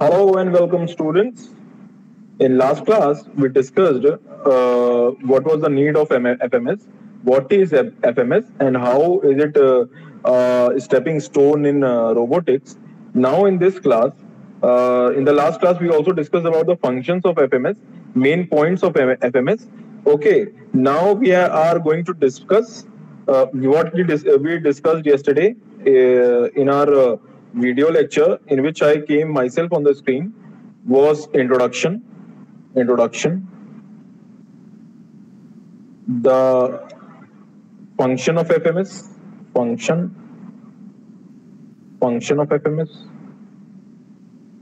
Hello and welcome, students. In last class, we discussed what was the need of FMS, what is FMS, and how is it stepping stone in robotics. Now, in this class, in the last class, we also discussed about the functions of FMS, main points of FMS. Okay, now we are going to discuss what we discussed yesterday in our video lecture, in which I came myself on the screen, was introduction, the function of FMS, function of FMS,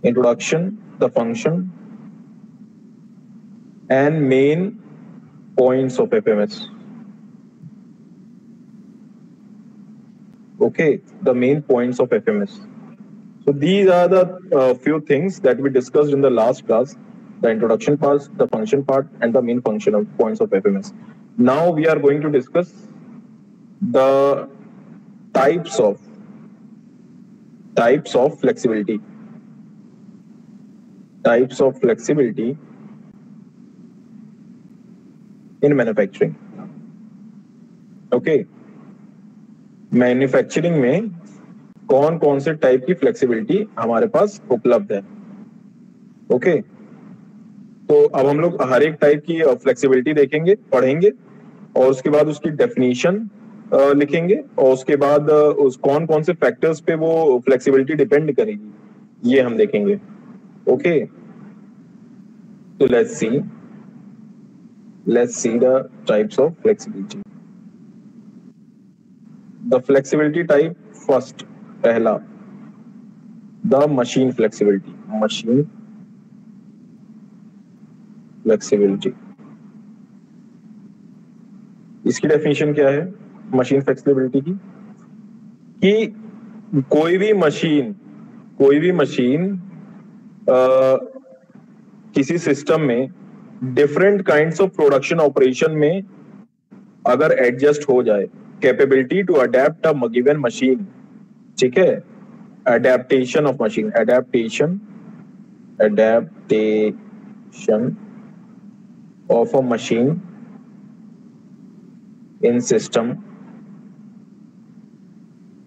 introduction, the function, and main points of FMS. Okay, the main points of FMS. So these are the few things that we discussed in the last class: the introduction part, the function part, and the main function of points of FMS. Now we are going to discuss the types of flexibility. Types of flexibility in manufacturing. Okay, manufacturing में कौन कौन से type की flexibility हमारे पास उपलब्ध है. Okay, तो अब हम लोग हर एक टाइप की फ्लेक्सिबिलिटी देखेंगे, पढ़ेंगे, और उसके बाद उसकी डेफिनेशन लिखेंगे, और उसके बाद उस कौन कौन से फैक्टर्स पे वो फ्लेक्सिबिलिटी डिपेंड करेगी, ये हम देखेंगे. ओके, तो let's see the types of flexibility. The flexibility type first, पहला, the machine flexibility. Machine flexibility, इसकी डेफिनेशन क्या है मशीन फ्लेक्सिबिलिटी की? कि कोई भी मशीन किसी सिस्टम में different kinds of production operation में अगर एडजस्ट हो जाए, capability to adapt a given machine, ठीक है, adaptation of machine, adaptation of a machine in system,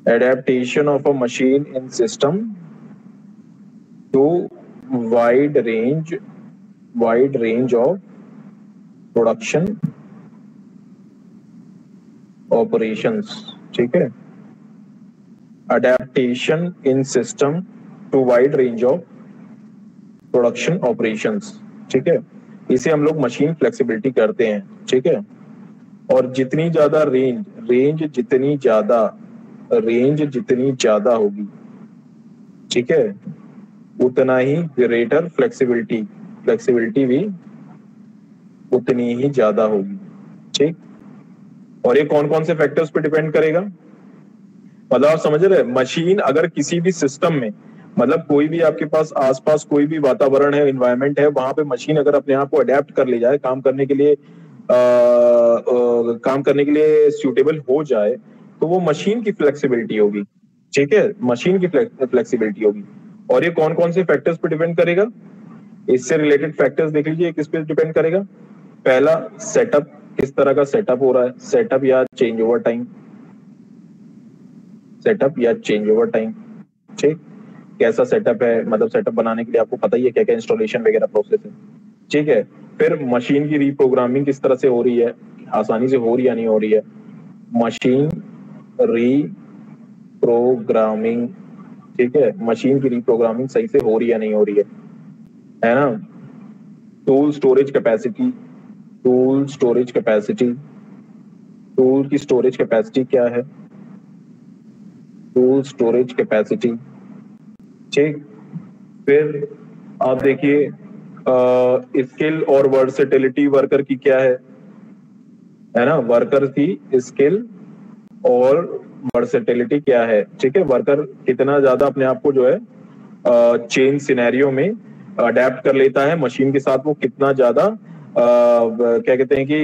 adaptation of a machine in system to wide range of production operations. ठीक है, adaptation in system to wide range of production operations. ठीक है, इसे हम लोग machine flexibility करते हैं. ठीक है, और जितनी ज्यादा रेंज जितनी ज्यादा होगी, ठीक है, उतना ही ग्रेटर फ्लेक्सिबिलिटी भी उतनी ही ज्यादा होगी. ठीक, और ये कौन कौन से फैक्टर्स पे डिपेंड करेगा? मतलब आप समझ रहे, मशीन अगर किसी भी सिस्टम में, मतलब कोई भी आपके पास आसपास कोई भी वातावरण है, एनवायरनमेंट है, वहां पे मशीन अगर अपने आप को अडेप्ट कर ले जाए, काम करने के लिए सूटेबल हो जाए, तो वो मशीन की फ्लेक्सिबिलिटी होगी. ठीक है, मशीन की फ्लेक्सिबिलिटी होगी. और ये कौन कौन से फैक्टर्स पे डिपेंड करेगा? इससे रिलेटेड फैक्टर्स देख लीजिए, किस पे डिपेंड करेगा? पहला, सेटअप, किस तरह का सेटअप हो रहा है, सेटअप या चेंज ओवर टाइम. ठीक, कैसा सेटअप है, मतलब सेटअप बनाने के लिए आपको पता ही है क्या क्या इंस्टॉलेशन वगैरह प्रोसेस है. ठीक है, फिर मशीन की रीप्रोग्रामिंग किस तरह से हो रही है, आसानी से हो रही या नहीं हो रही है. मशीन रीप्रोग्रामिंग, ठीक है, मशीन की रीप्रोग्रामिंग सही से हो रही या नहीं हो रही है ना. टूल स्टोरेज कैपेसिटी, टूल की स्टोरेज कैपेसिटी क्या है, टूल स्टोरेज कैपेसिटी. ठीक, फिर आप देखिए स्किल और वर्सेटिलिटी वर्कर की क्या है ना, वर्कर की स्किल और वर्सेटिलिटी क्या है. ठीक है, वर्कर कितना ज्यादा अपने आप को जो है चेंज सिनेरियो में अडेप्ट कर लेता है मशीन के साथ, वो कितना ज्यादा क्या कहते हैं कि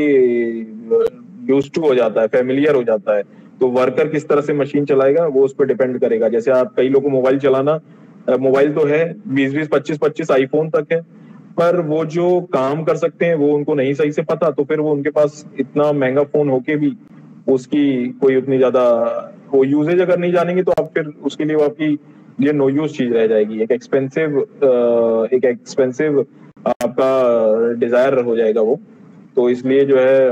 यूज्ड टू हो जाता है, फेमिलियर हो जाता है. तो वर्कर किस तरह से मशीन चलाएगा वो उस पर डिपेंड करेगा. जैसे आप, कई लोगों को मोबाइल चलाना मोबाइल तो है 20-20 25-25 आईफोन तक है, पर वो जो काम कर सकते हैं वो उनको नहीं सही से पता, तो फिर वो उनके पास इतना महंगा फोन होके भी उसकी कोई उतनी ज्यादा वो यूजेज अगर नहीं जानेंगे तो आप फिर उसके लिए वो आपकी ये नो यूज चीज रह जाएगी, एक एक्सपेंसिव आपका डिजायर हो जाएगा वो। तो इसलिए जो है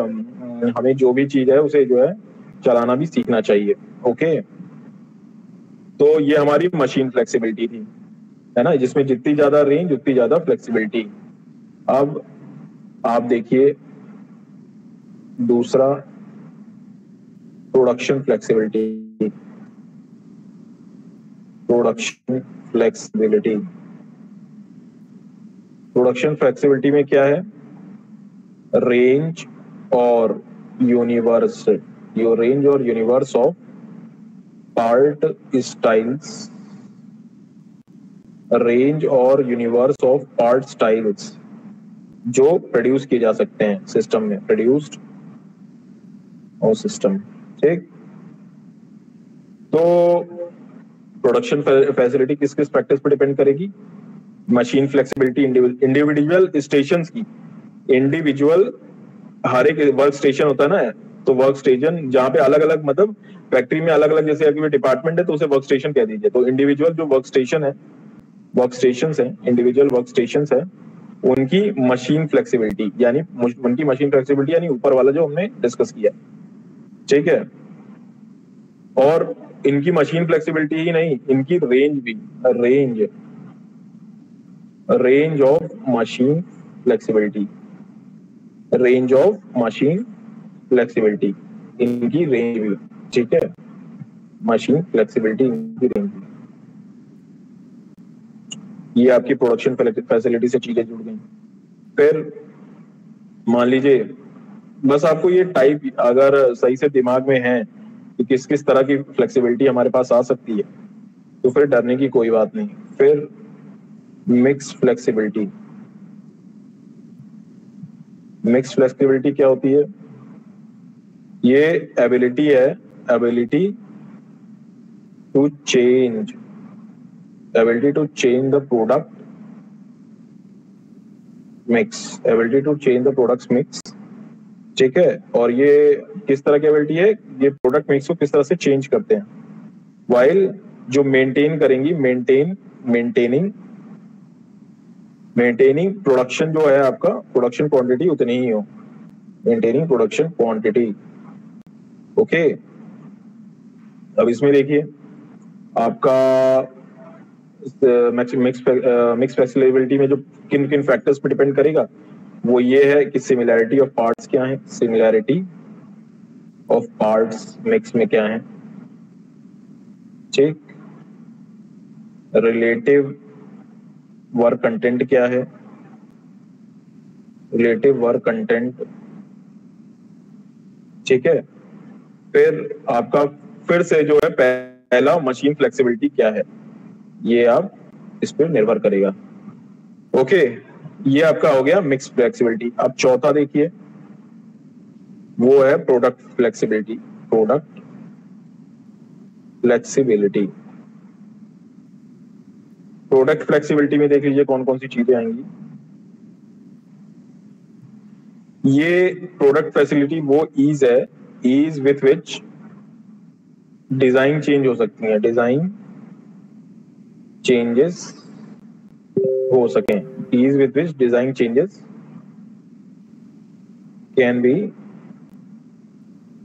हमें जो भी चीज है उसे जो है चलाना भी सीखना चाहिए। ओके, तो ये हमारी मशीन फ्लेक्सिबिलिटी थी, है ना, जिसमें जितनी ज्यादा रेंज उतनी ज्यादा फ्लेक्सिबिलिटी। अब आप देखिए दूसरा, production flexibility. Production flexibility, production flexibility में क्या है, रेंज और यूनिवर्स, योर रेंज और universe of part styles, range और यूनिवर्स ऑफ पार्ट स्टाइल्स जो प्रोड्यूस किए जा सकते हैं सिस्टम में, प्रोड्यूस्ड और सिस्टम। ठीक, तो प्रोडक्शन फैसिलिटी किस किस फैक्टर्स पर डिपेंड करेगी, मशीन फ्लेक्सिबिलिटी इंडिविजुअल स्टेशंस की, इंडिविजुअल हर एक वर्क स्टेशन होता है ना, तो वर्क स्टेशन जहाँ पे अलग अलग मतलब फैक्ट्री में अलग अलग जैसे अगर डिपार्टमेंट है तो उसे वर्क स्टेशन कह दीजिए, तो इंडिविजुअल जो वर्क स्टेशन है, वर्क स्टेशंस है, इंडिविजुअल वर्क स्टेशंस है, उनकी मशीन फ्लेक्सिबिलिटी यानी उनकी मशीन फ्लेक्सिबिलिटी यानी ऊपर वाला जो हमने डिस्कस किया, ठीक है। और इनकी मशीन फ्लेक्सिबिलिटी ही नहीं, इनकी रेंज भी, range of machine flexibility, range of machine flexibility, इनकी रेंज भी, ठीक है, मशीन फ्लेक्सिबिलिटी इनकी रेंज भी। ये आपकी प्रोडक्शन फैसिलिटी से चीजें जुड़ गई। फिर मान लीजिए बस आपको ये टाइप अगर सही से दिमाग में है कि किस किस तरह की फ्लेक्सिबिलिटी हमारे पास आ सकती है, तो फिर डरने की कोई बात नहीं। फिर मिक्स फ्लेक्सिबिलिटी, मिक्स फ्लेक्सिबिलिटी क्या होती है, ये एबिलिटी है, ability to change, ability to change the product mix, ability to change the products mix, ठीक है। और ये किस तरह की एबिलिटी है, ये प्रोडक्ट मिक्स को किस तरह से चेंज करते हैं, वाइल जो मेंटेन करेंगी, मेंटेनिंग प्रोडक्शन जो है आपका, प्रोडक्शन क्वांटिटी उतनी ही हो, मेंटेनिंग प्रोडक्शन क्वांटिटी। ओके, अब इसमें देखिए आपका मिक्स फ्लेक्सिबिलिटी में जो किन किन फैक्टर्स पे डिपेंड करेगा, वो ये है कि सिमिलैरिटी ऑफ पार्ट्स क्या है, सिमिलैरिटी ऑफ पार्ट्स मिक्स में क्या है, ठीक, रिलेटिव वर्क कंटेंट क्या है, रिलेटिव वर्क कंटेंट, ठीक है। फिर आपका फिर से जो है पहला मशीन फ्लेक्सिबिलिटी क्या है, ये आप इस पर निर्भर करेगा। ओके, ये आपका हो गया मिक्स फ्लेक्सिबिलिटी। अब चौथा देखिए, वो है product flexibility, product flexibility. Product flexibility में देख लीजिए कौन कौन सी चीजें आएंगी। ये प्रोडक्ट फैसिलिटी वो ईज है, ease with which design change हो सकती है, डिजाइन चेंजेस हो सकें, ease with which design changes can be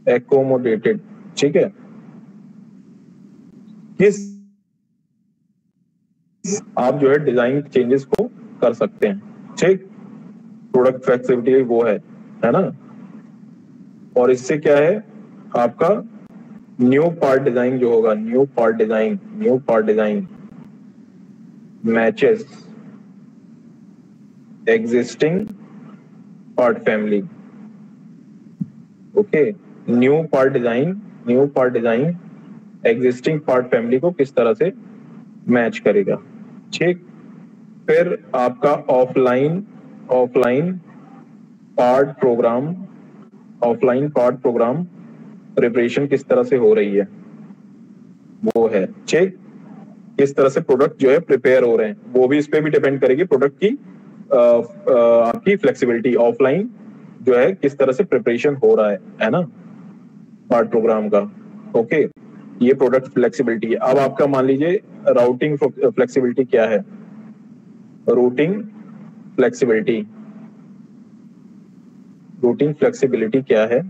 accommodated, ठीक है। किस आप जो है डिजाइन चेंजेस को कर सकते हैं, ठीक, प्रोडक्ट फ्लेक्सिबिलिटी वो है ना। और इससे क्या है आपका न्यू पार्ट डिजाइन जो होगा, new part design matches existing part family. Okay, new part design existing part family को किस तरह से मैच करेगा, ठीक। फिर आपका ऑफलाइन पार्ट प्रोग्राम प्रिपरेशन किस तरह से हो रही है, वो है, ठीक। किस तरह से प्रोडक्ट जो है प्रिपेयर हो रहे हैं, वो भी इस पे भी डिपेंड करेगी प्रोडक्ट की आपकी फ्लेक्सिबिलिटी, ऑफलाइन जो है किस तरह से प्रिपरेशन हो रहा है ना, पार्ट प्रोग्राम का। ओके, ये प्रोडक्ट फ्लेक्सिबिलिटी है। अब आपका मान लीजिए राउटिंग फ्लेक्सिबिलिटी क्या है, रूटिंग फ्लेक्सिबिलिटी, रूटिंग फ्लेक्सिबिलिटी क्या है,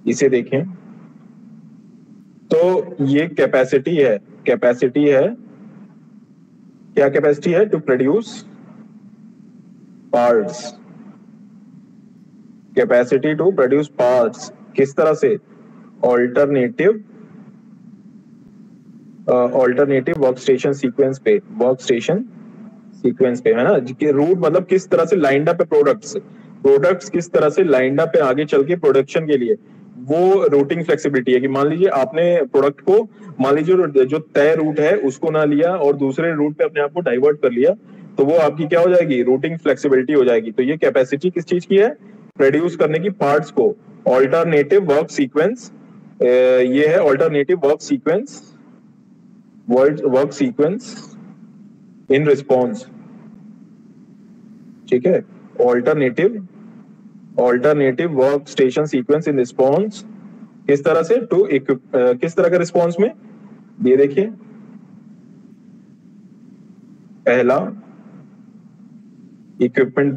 इसे देखें तो ये कैपेसिटी है, कैपेसिटी है, क्या कैपेसिटी है, to produce parts, capacity to produce parts, किस तरह से, ऑल्टरनेटिव वर्क स्टेशन सीक्वेंस पे, वर्क स्टेशन सीक्वेंस पे, है ना। रूट मतलब किस तरह से लाइंड अप है प्रोडक्ट्स किस तरह से लाइंड अप है आगे चल के प्रोडक्शन के लिए, वो रूटिंग फ्लेक्सिबिलिटी है। कि मान लीजिए आपने प्रोडक्ट को, मान लीजिए जो तय रूट है उसको ना लिया और दूसरे रूट पे अपने आप को डाइवर्ट कर लिया, तो वो आपकी क्या हो जाएगी, रूटिंग फ्लेक्सिबिलिटी हो जाएगी। तो ये कैपेसिटी किस चीज की है, प्रोड्यूस करने की पार्ट्स को। ऑल्टरनेटिव वर्क सीक्वेंस, ये है alternative work sequence in response, ठीक है, alternative work station sequence in response, किस तरह से, टू किस तरह का रिस्पॉन्स में, ये देखिए पहला इक्विपमेंट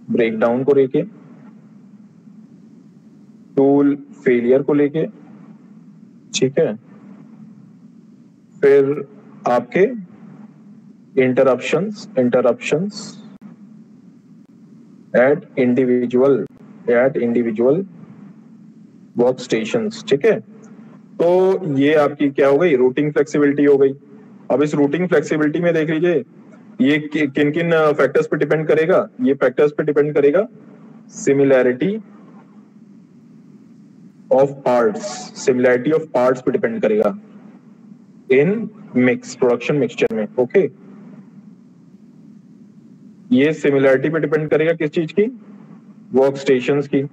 ब्रेकडाउन को लेके, टूल फेलियर को लेके, ठीक है, फिर आपके interruptions eight individual work stations, ठीक है। तो ये आपकी क्या हो गई, रूटिंग फ्लेक्सिबिलिटी हो गई। अब इस रूटिंग फ्लेक्सिबिलिटी में देख लीजिए ये किन किन फैक्टर्स पे डिपेंड करेगा, ये फैक्टर्स पे डिपेंड करेगा, सिमिलैरिटी ऑफ पार्ट्स पे डिपेंड करेगा इन प्रोडक्शन मिक्सचर में। ओके, ये सिमिलैरिटी पे डिपेंड करेगा किस चीज की, वर्क स्टेशंस की,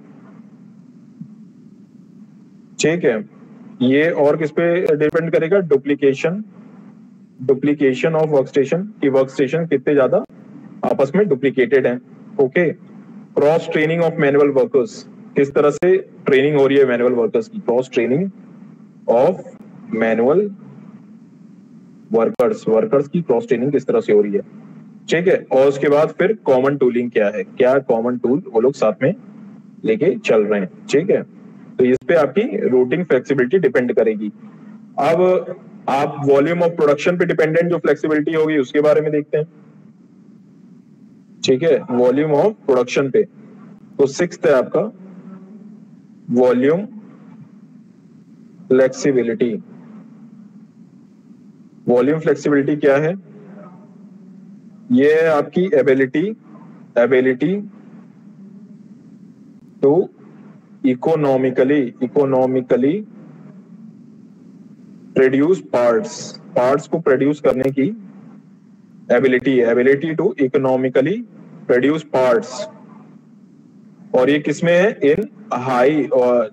ठीक है। ये और किस पे डिपेंड करेगा, डुप्लीकेशन ऑफ वर्क स्टेशन, की वर्क स्टेशन कितने ज्यादा आपस में डुप्लीकेटेड हैं। Okay, cross training of manual workers, किस तरह से ट्रेनिंग हो रही है मैनुअल वर्कर्स की, cross training of manual workers की क्रॉस ट्रेनिंग किस तरह से हो रही है, ठीक है। और उसके बाद फिर कॉमन टूलिंग क्या है, क्या कॉमन टूल वो लोग साथ में लेके चल रहे हैं, ठीक है। तो इस पे आपकी रूटिंग फ्लेक्सिबिलिटी डिपेंड करेगी। अब आप वॉल्यूम ऑफ प्रोडक्शन पे डिपेंडेंट जो फ्लेक्सिबिलिटी होगी उसके बारे में देखते हैं, ठीक है, वॉल्यूम ऑफ प्रोडक्शन पे। तो 6th है आपका वॉल्यूम फ्लेक्सिबिलिटी। वॉल्यूम फ्लेक्सिबिलिटी क्या है, ये है आपकी ability to economically produce parts को प्रोड्यूस करने की ability to economically produce parts. और ये किसमें है, इन हाई और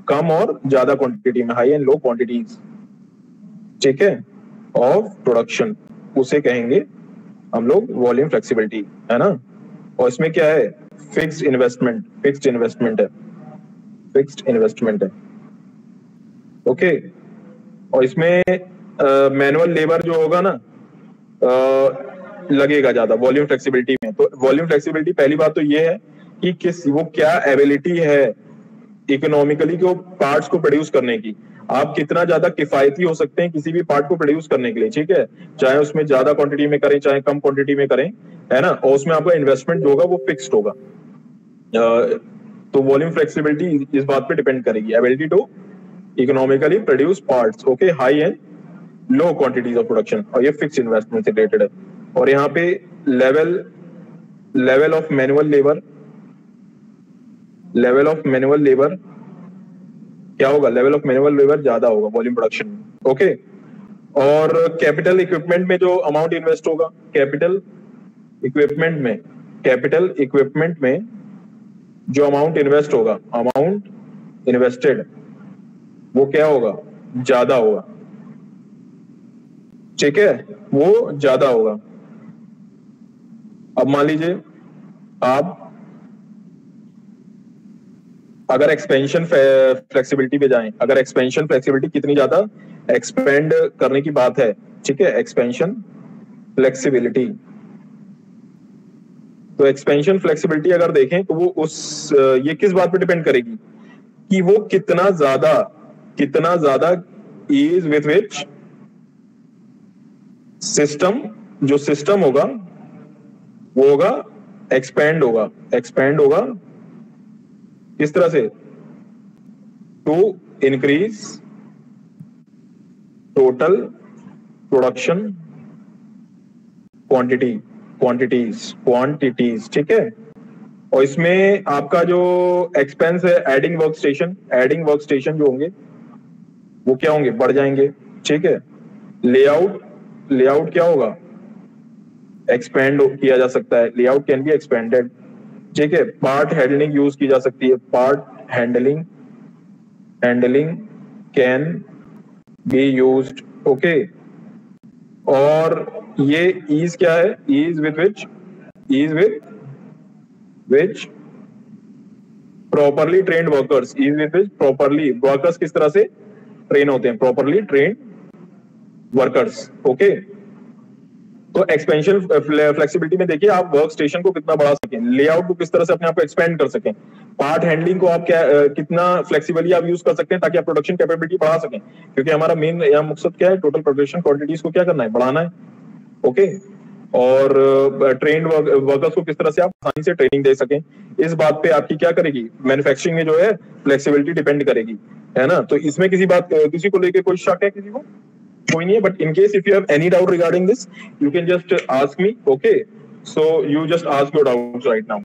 कम और ज्यादा क्वांटिटी में, हाई एंड लो क्वांटिटीज, ठीक है, ऑफ प्रोडक्शन, उसे कहेंगे हम लोग वॉल्यूम फ्लेक्सिबिलिटी, है ना। और इसमें क्या है, फिक्स्ड इन्वेस्टमेंट है, ओके। और इसमें मैनुअल लेबर जो होगा ना लगेगा ज्यादा वॉल्यूम फ्लेक्सिबिलिटी में। तो वॉल्यूम फ्लेक्सिबिलिटी पहली बात तो ये है कि वो क्या एबिलिटी है इकोनॉमिकली को पार्ट्स को प्रोड्यूस करने की, आप कितना ज्यादा किफायती हो सकते हैं किसी भी पार्ट को प्रोड्यूस करने के लिए, ठीक है, चाहे उसमें ज्यादा क्वांटिटी में करें चाहे कम क्वांटिटी में करें, है ना। और उसमें आपका इन्वेस्टमेंट जो होगा वो फिक्स्ड होगा। तो वॉल्यूम फ्लेक्सिबिलिटी इस बात पे डिपेंड करेगी, ability to economically produce parts, okay, high and low quantities of production, और ये फिक्स्ड इन्वेस्टमेंट से रिलेटेड है। और यहाँ पे लेवल ऑफ मैनुअल लेबर क्या होगा, लेवल ऑफ मैनुअल लेबर ज्यादा होगा वॉल्यूम प्रोडक्शन में, ओके। और कैपिटल इक्विपमेंट में जो अमाउंट इन्वेस्ट होगा, कैपिटल इक्विपमेंट में जो अमाउंट इन्वेस्ट होगा, अमाउंट इन्वेस्टेड, वो क्या होगा, ज्यादा होगा, ठीक है, वो ज्यादा होगा। अब मान लीजिए आप अगर एक्सपेंशन फ्लेक्सिबिलिटी पे जाएं, अगर एक्सपेंशन फ्लेक्सिबिलिटी कितनी ज्यादा एक्सपेंड करने की बात है, ठीक है, एक्सपेंशन फ्लेक्सिबिलिटी, तो एक्सपेंशन फ्लेक्सिबिलिटी अगर देखें तो वो उस ये किस बात पे डिपेंड करेगी कि वो कितना ज्यादा इज विथ विच सिस्टम, जो सिस्टम होगा वो होगा एक्सपेंड होगा किस तरह से, to increase total production quantities, ठीक है। और इसमें आपका जो एक्सपेंस है एडिंग वर्क स्टेशन जो होंगे वो क्या होंगे, बढ़ जाएंगे, ठीक है। लेआउट क्या होगा, एक्सपेंड किया जा सकता है, लेआउट कैन बी एक्सपेंडेड, ठीक है। पार्ट हैंडलिंग यूज की जा सकती है, part handling can be used, okay. और ये ईज क्या है, ease with which properly trained workers, ease with which properly workers किस तरह से ट्रेन होते हैं, प्रॉपरली ट्रेन्ड वर्कर्स, ओके। तो एक्सपेंशन फ्लेक्सिबिलिटी में देखिए आप वर्क स्टेशन को कितना बढ़ा सकें, लेआउट को किस तरह से अपने आप को एक्सपेंड कर सकें, पार्ट हैंडलिंग को आप क्या कितना फ्लेक्सिबली आप यूज कर सकते हैं ताकि आप प्रोडक्शन कैपेबिलिटी बढ़ा सकें, क्योंकि हमारा मेन यहाँ मकसद क्या है, टोटल प्रोडक्शन क्वांटिटीज को क्या करना है, बढ़ाना है, ओके। और ट्रेन्ड वर्कर्स को किस तरह से आप आसानी से ट्रेनिंग दे सकें, इस बात पे आपकी क्या करेगी, मैन्युफैक्चरिंग में जो है फ्लेक्सिबिलिटी डिपेंड करेगी, है ना। तो इसमें किसी को लेके कोई शक है, किसी को कोई नहीं है, but in case if you have any doubt regarding this, you can just ask me, okay? So you just ask your doubts right now.